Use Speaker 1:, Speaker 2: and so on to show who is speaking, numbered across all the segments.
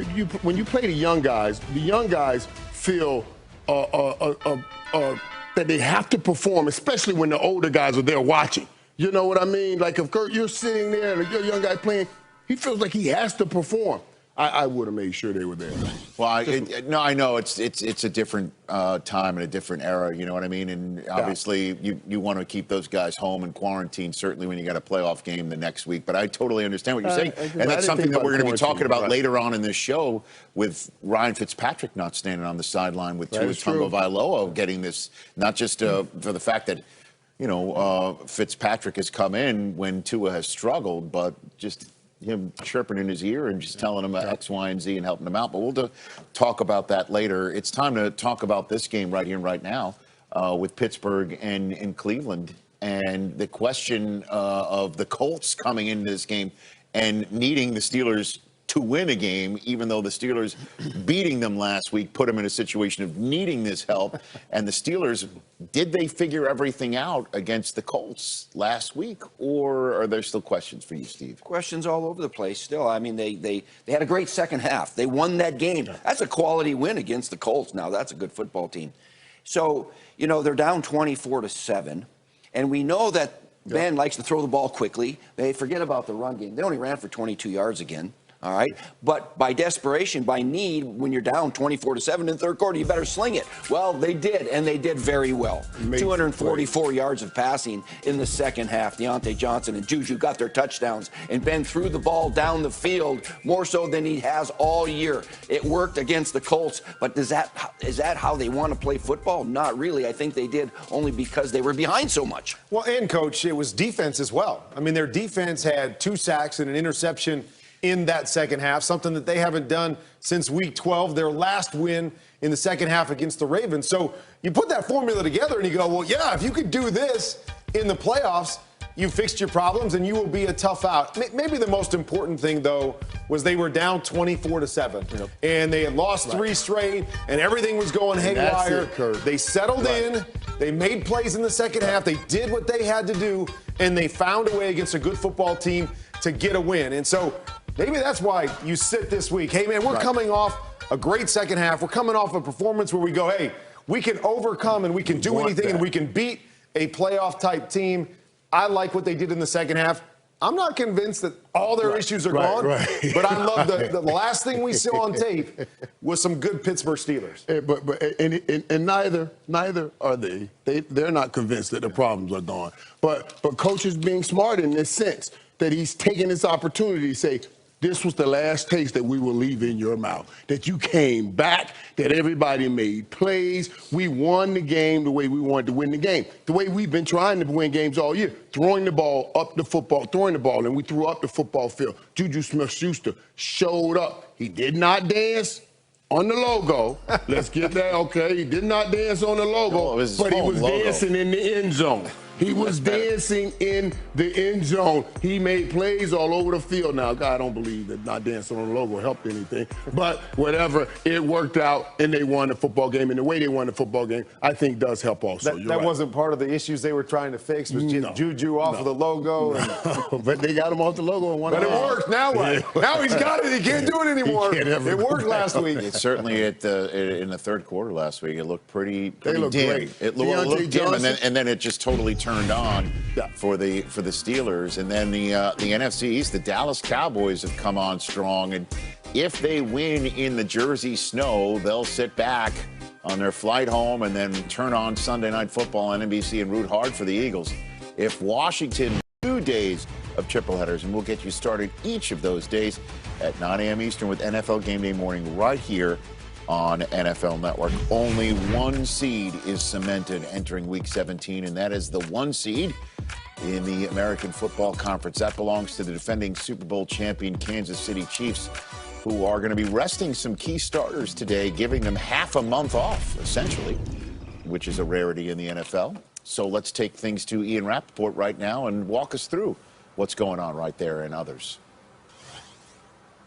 Speaker 1: when you play the young guys feel that they have to perform, especially when the older guys are there watching. You know what I mean? Like if you're sitting there and you're a young guy playing, he feels like he has to perform. I would have made sure they were there.
Speaker 2: Well, I know it's a different time and a different era. You know what I mean? And obviously, you want to keep those guys home and quarantine. Certainly, when you got a playoff game the next week. But I totally understand what you're saying, and that's something that we're going to be talking about later on in this show with Ryan Fitzpatrick not standing on the sideline with Tua Tagovailoa getting this, not just for the fact that Fitzpatrick has come in when Tua has struggled, but just him chirping in his ear and just telling him X, Y, and Z and helping him out. But we'll talk about that later. It's time to talk about this game right here and right now with Pittsburgh and Cleveland. And the question of the Colts coming into this game and needing the Steelers to win a game, even though the Steelers beating them last week put them in a situation of needing this help. And the Steelers, did they figure everything out against the Colts last week, or are there still questions for you, Steve?
Speaker 3: Questions all over the place still. I mean, they had a great second half. They won that game. That's a quality win against the Colts. Now, that's a good football team. So, they're down 24-7, and we know that Ben likes to throw the ball quickly. They forget about the run game. They only ran for 22 yards again. All right. But by desperation, by need, when you're down 24-7 in the third quarter, you better sling it. Well, they did, and they did very well. 244 yards of passing in the second half. Deontay Johnson and Juju got their touchdowns, and Ben threw the ball down the field more so than he has all year. It worked against the Colts, but is that how they want to play football? Not really. I think they did only because they were behind so much.
Speaker 4: Well, and, Coach, it was defense as well. I mean, their defense had 2 sacks and an interception in that second half, something that they haven't done since week 12, their last win in the second half against the Ravens. So you put that formula together and you go, well, yeah, if you could do this in the playoffs, you fixed your problems and you will be a tough out. Maybe the most important thing, though, was they were down 24-7. And they had lost 3 straight and everything was going haywire. They settled in. They made plays in the second half. They did what they had to do, and they found a way against a good football team to get a win. And so maybe that's why you sit this week. Hey, man, we're coming off a great second half. We're coming off a performance where we go, hey, we can overcome and we can do anything and we can beat a playoff-type team. I like what they did in the second half. I'm not convinced that all their issues are gone, but I love the last thing we saw on tape was some good Pittsburgh Steelers.
Speaker 1: And neither are they. They're not convinced that the problems are gone. But Coach is being smart in this sense that he's taking this opportunity to say, this was the last taste that we will leave in your mouth, that you came back, that everybody made plays. We won the game the way we wanted to win the game, the way we've been trying to win games all year, throwing the ball up the football, and we threw up the football field. Juju Smith-Schuster showed up. He did not dance on the logo. Let's get that, okay? He did not dance on the logo, but he was dancing in the end zone. He was dancing in the end zone. He made plays all over the field. Now, God, I don't believe that not dancing on the logo helped anything. But whatever, it worked out, and they won the football game. And the way they won the football game, I think, does help also.
Speaker 4: That wasn't part of the issues they were trying to fix, was Juju off of the logo.
Speaker 1: But they got him off the logo. And
Speaker 4: but it worked. Now what? Now he's got it. He can't do it anymore. It worked last week.
Speaker 2: It certainly, in the third quarter last week, it looked pretty
Speaker 1: looked
Speaker 2: dim.
Speaker 1: great.
Speaker 2: It looked dim, and then it just totally turned on for the Steelers. And then the NFC East, the Dallas Cowboys have come on strong, and if they win in the Jersey snow, they'll sit back on their flight home and then turn on Sunday Night Football on NBC and root hard for the Eagles. If Washington, 2 days of triple headers, and we'll get you started each of those days at 9 a.m. Eastern with NFL Game Day Morning right here on NFL Network. Only one seed is cemented entering Week 17, and that is the 1 seed in the American Football Conference. That belongs to the defending Super Bowl champion Kansas City Chiefs, who are going to be resting some key starters today, giving them half a month off, essentially, which is a rarity in the NFL. So let's take things to Ian Rappaport right now and walk us through what's going on right there and others.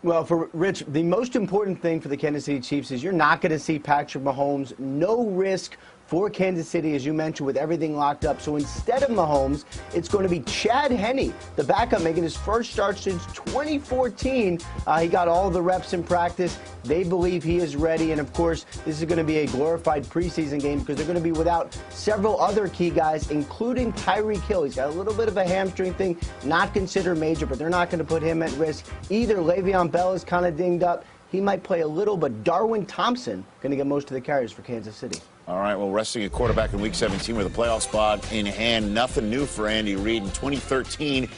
Speaker 5: Well, for Rich, the most important thing for the Kansas City Chiefs is you're not going to see Patrick Mahomes. No risk for Kansas City, as you mentioned, with everything locked up. So instead of Mahomes, it's going to be Chad Henne, the backup, making his first start since 2014. He got all the reps in practice. They believe he is ready. And, of course, this is going to be a glorified preseason game because they're going to be without several other key guys, including Tyreek Hill. He's got a little bit of a hamstring thing, not considered major, but they're not going to put him at risk. Either Le'Veon Bell is kind of dinged up. He might play a little, but Darwin Thompson going to get most of the carries for Kansas City.
Speaker 2: All right, well, resting a quarterback in Week 17 with a playoff spot in hand. Nothing new for Andy Reid. In 2013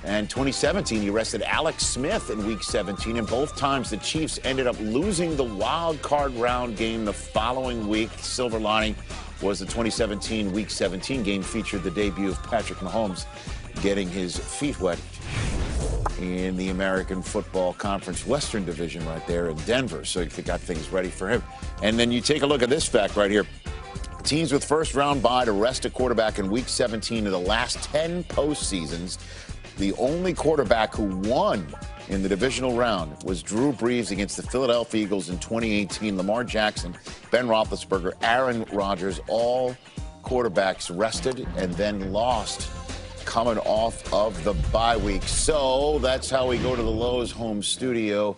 Speaker 2: and 2017, he rested Alex Smith in Week 17, and both times the Chiefs ended up losing the wild card round game the following week. The silver lining was the 2017 Week 17 game featured the debut of Patrick Mahomes getting his feet wet in the American Football Conference Western Division right there in Denver. So you got things ready for him. And then you take a look at this fact right here. Teams with first-round bye to rest a quarterback in Week 17 of the last 10 postseasons. The only quarterback who won in the divisional round was Drew Brees against the Philadelphia Eagles in 2018. Lamar Jackson, Ben Roethlisberger, Aaron Rodgers, all quarterbacks rested and then lost coming off of the bye week. So that's how we go to the Lowe's home studio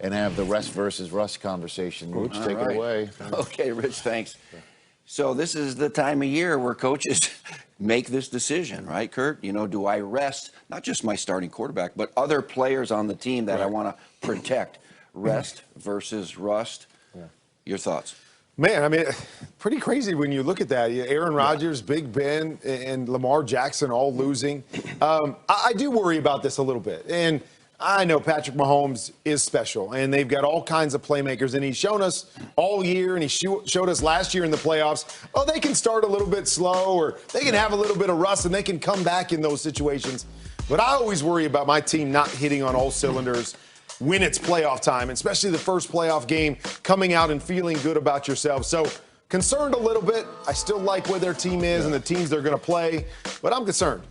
Speaker 2: and have the rest versus rust conversation. Rich, take it away.
Speaker 3: Okay, Rich, thanks. So this is the time of year where coaches make this decision, right, Kurt? You know, do I rest not just my starting quarterback, but other players on the team that I want to protect? Rest versus rust. Yeah. Your thoughts?
Speaker 4: Man, I mean, pretty crazy when you look at that. Aaron Rodgers, Big Ben, and Lamar Jackson all losing. I do worry about this a little bit. And I know Patrick Mahomes is special, and they've got all kinds of playmakers. And he's shown us all year, and he showed us last year in the playoffs, they can start a little bit slow, or they can have a little bit of rust, and they can come back in those situations. But I always worry about my team not hitting on all cylinders when it's playoff time, especially the first playoff game, coming out and feeling good about yourself. So concerned a little bit. I still like where their team is and the teams they're going to play, but I'm concerned.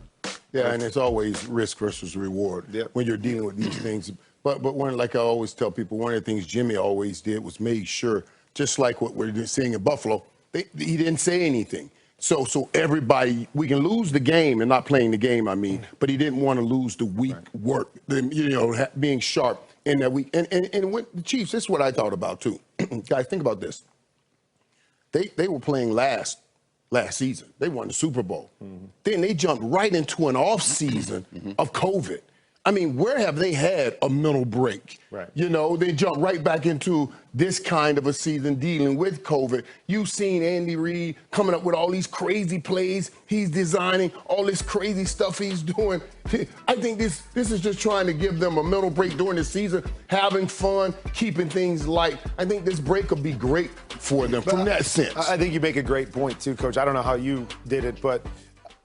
Speaker 1: Yeah, and it's always risk versus reward when you're dealing with these things. But one, like I always tell people, one of the things Jimmy always did was made sure, just like what we're seeing in Buffalo, he didn't say anything. So everybody, we can lose the game and not playing the game, but he didn't want to lose the week work, being sharp in that week. And with the Chiefs, this is what I thought about too. Guys, think about this. They were playing last season. They won the Super Bowl. Mm-hmm. Then they jumped right into an off season of COVID. I mean, where have they had a mental break?
Speaker 4: Right.
Speaker 1: They jump right back into this kind of a season dealing with COVID. You've seen Andy Reid coming up with all these crazy plays he's designing, all this crazy stuff he's doing. I think this is just trying to give them a mental break during the season, having fun, keeping things light. I think this break will be great for them from that sense.
Speaker 4: I think you make a great point, too, Coach. I don't know how you did it, but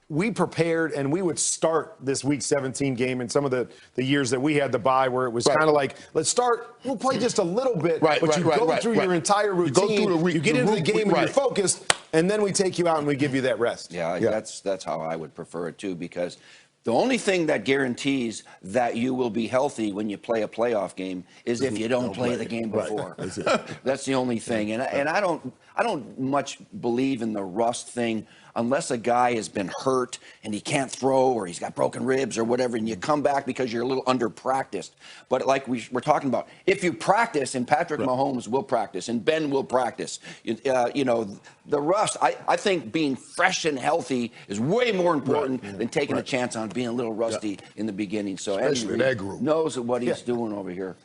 Speaker 4: we prepared, and we would start this Week 17 game in some of the years that we had the bye, where it was kind of like, let's start, we'll play just a little bit, but you go through your entire routine, you get into the game and you're focused, and then we take you out and we give you that rest.
Speaker 3: Yeah. That's how I would prefer it, too, because the only thing that guarantees that you will be healthy when you play a playoff game is if you don't play the game before. That's the only thing. And I don't much believe in the rust thing unless a guy has been hurt and he can't throw, or he's got broken ribs or whatever, and you come back because you're a little under-practiced. But like we're talking about, if you practice, and Patrick Mahomes will practice, and Ben will practice, the rust, I think being fresh and healthy is way more important than taking a chance on being a little rusty in the beginning. So
Speaker 1: especially that group
Speaker 3: knows what he's doing over here.